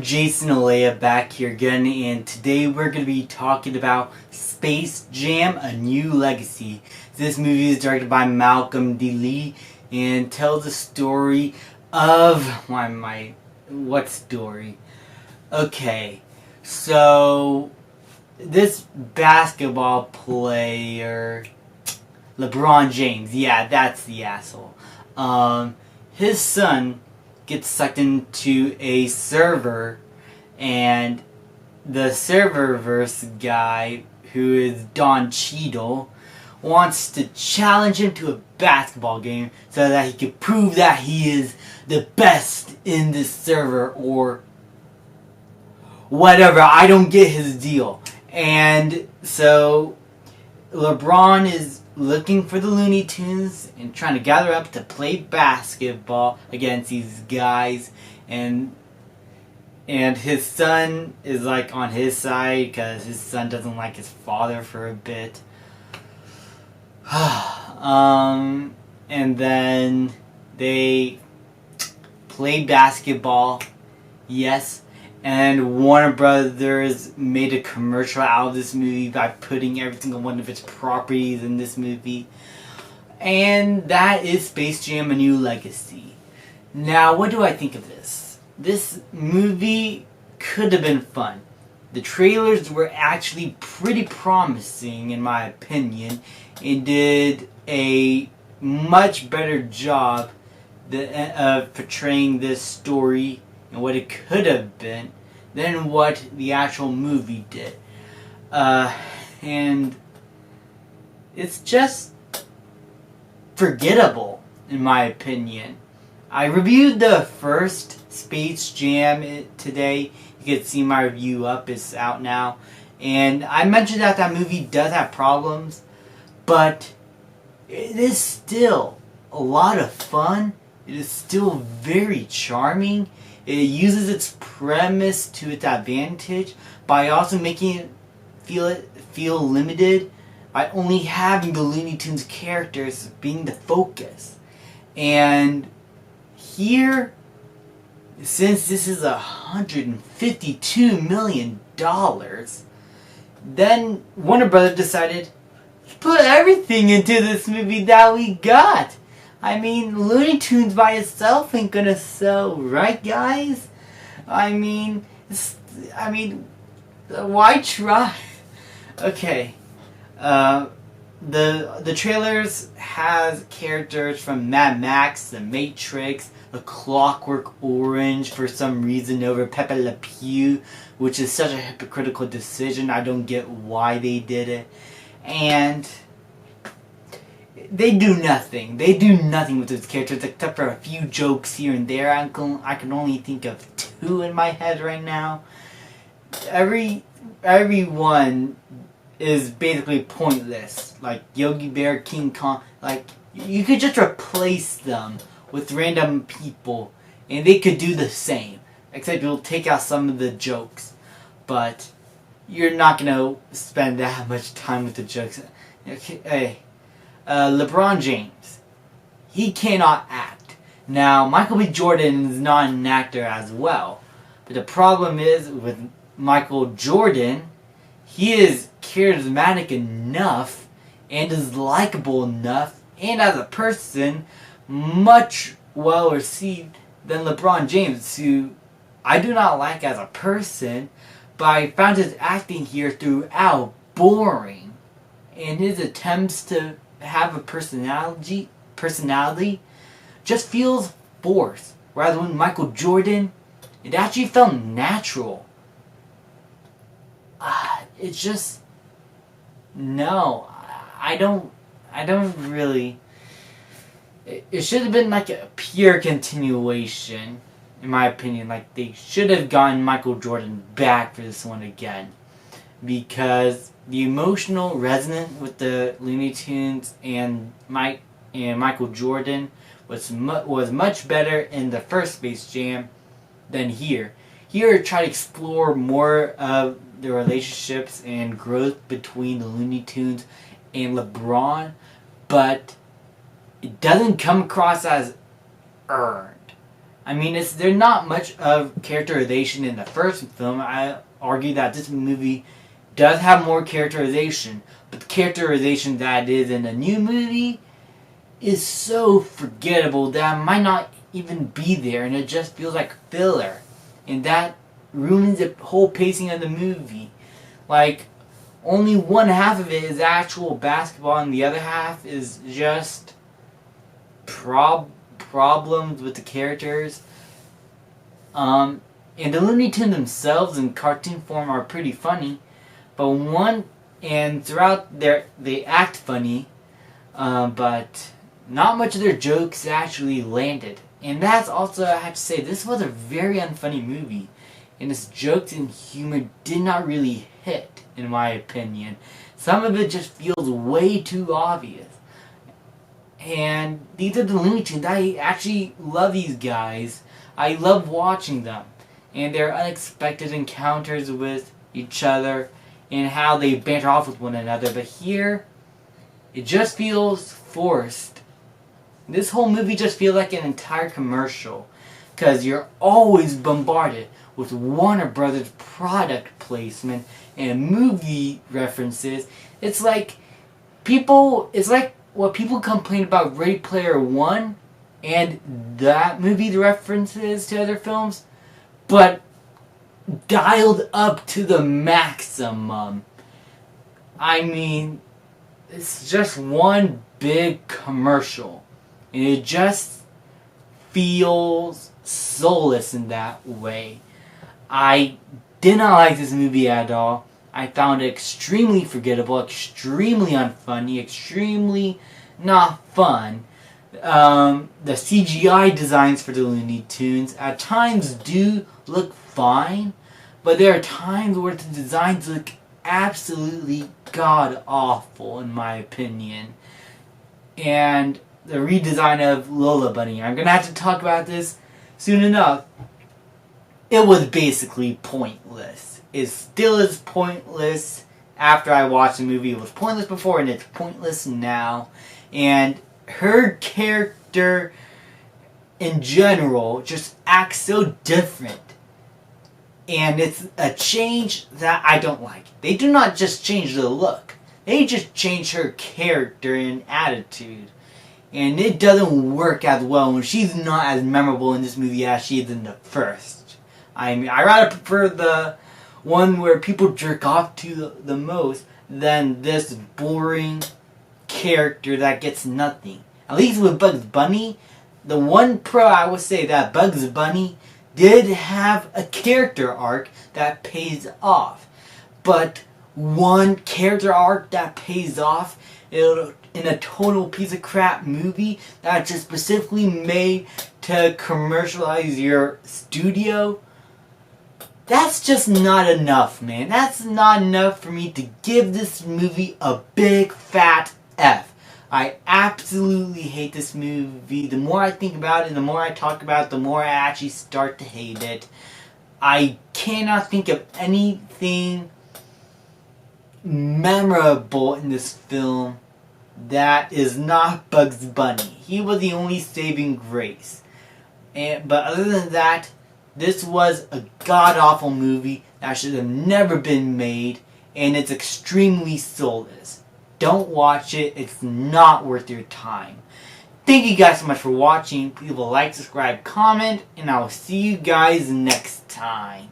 Jason and Leia back here again, and today we're going to be talking about Space Jam: A New Legacy. This movie is directed by Malcolm D. Lee and tells the story of... What story? Okay, so this basketball player, LeBron James, yeah, that's the asshole. His son gets sucked into a server, and the serververse guy, who is Don Cheadle, wants to challenge him to a basketball game so that he can prove that he is the best in this server or whatever. I don't get his deal. And so LeBron is looking for the Looney Tunes and trying to gather up to play basketball against these guys, and his son is like on his side because his son doesn't like his father for a bit. And then they play basketball, yes. And Warner Brothers made a commercial out of this movie by putting every single one of its properties in this movie. And that is Space Jam: A New Legacy. Now, what do I think of this? This movie could have been fun. The trailers were actually pretty promising, in my opinion, and did a much better job of portraying this story and what it could have been than what the actual movie did. And it's just forgettable, in my opinion. I reviewed the first Space Jam today. You can see my review up, it's out now. And I mentioned that that movie does have problems, but it is still a lot of fun. It is still very charming. It uses its premise to its advantage by also making it feel limited by only having the Looney Tunes characters being the focus. And here, since this is $152 million, then Warner Brothers decided to put everything into this movie that we got. I mean, Looney Tunes by itself ain't gonna sell, right, guys? I mean, why try? Okay, the trailers has characters from Mad Max, The Matrix, The Clockwork Orange for some reason over Pepe Le Pew, which is such a hypocritical decision. I don't get why they did it, and they do nothing. They do nothing with those characters except for a few jokes here and there. I can only think of 2 in my head right now. Everyone is basically pointless. Like Yogi Bear, King Kong. Like, you could just replace them with random people and they could do the same. Except you'll take out some of the jokes. But you're not gonna spend that much time with the jokes. Okay, hey. LeBron James, he cannot act. Now, Michael B. Jordan is not an actor as well. But the problem is with Michael Jordan, he is charismatic enough and is likable enough and as a person much well received than LeBron James, who I do not like as a person, but I found his acting here throughout boring, and his attempts to have a personality just feels forced. Rather than Michael Jordan, it actually felt natural. It's just no. I don't really. It should have been like a pure continuation, in my opinion. Like, they should have gotten Michael Jordan back for this one again, because the emotional resonance with the Looney Tunes and Michael Jordan was much better in the first Space Jam than here. Here, try to explore more of the relationships and growth between the Looney Tunes and LeBron, but it doesn't come across as earned. I mean, there's not much of characterization in the first film. I argue that this movie does have more characterization, but the characterization that is in the new movie is so forgettable that it might not even be there, and it just feels like filler. And that ruins the whole pacing of the movie. Like, only one half of it is actual basketball, and the other half is just problems with the characters. And the Looney Tunes themselves in cartoon form are pretty funny, and throughout they act funny, but not much of their jokes actually landed. And that's also, I have to say, this was a very unfunny movie, and its jokes and humor did not really hit, in my opinion. Some of it just feels way too obvious. And these are the Looney Tunes. I actually love these guys. I love watching them. And their unexpected encounters with each other and how they banter off with one another. But here, it just feels forced. This whole movie just feels like an entire commercial. Because you're always bombarded with Warner Brothers product placement and movie references. It's like what people complain about Ready Player One and that movie, the references to other films, but dialed up to the maximum. I mean, it's just one big commercial, and it just feels soulless in that way. I did not like this movie at all. I found it extremely forgettable, extremely unfunny, extremely not fun. The CGI designs for the Looney Tunes at times do look fine, but there are times where the designs look absolutely god-awful, in my opinion. And the redesign of Lola Bunny, I'm going to have to talk about this soon enough. It was basically pointless. It still is pointless after I watched the movie. It was pointless before, and it's pointless now. And her character in general just acts so different. And it's a change that I don't like. They do not just change the look. They just change her character and attitude. And it doesn't work as well when she's not as memorable in this movie as she is in the first. I mean, I rather prefer the one where people jerk off to the most than this boring character that gets nothing. At least with Bugs Bunny, the one pro I would say that Bugs Bunny did have a character arc that pays off. But one character arc that pays off in a total piece of crap movie that's just specifically made to commercialize your studio, that's just not enough, man. That's not enough for me to give this movie a big fat F. I absolutely hate this movie. The more I think about it, the more I talk about it, the more I actually start to hate it. I cannot think of anything memorable in this film that is not Bugs Bunny. He was the only saving grace. But other than that, this was a god-awful movie that should have never been made, and it's extremely soulless. Don't watch it. It's not worth your time. Thank you guys so much for watching. Please like, subscribe, comment, and I will see you guys next time.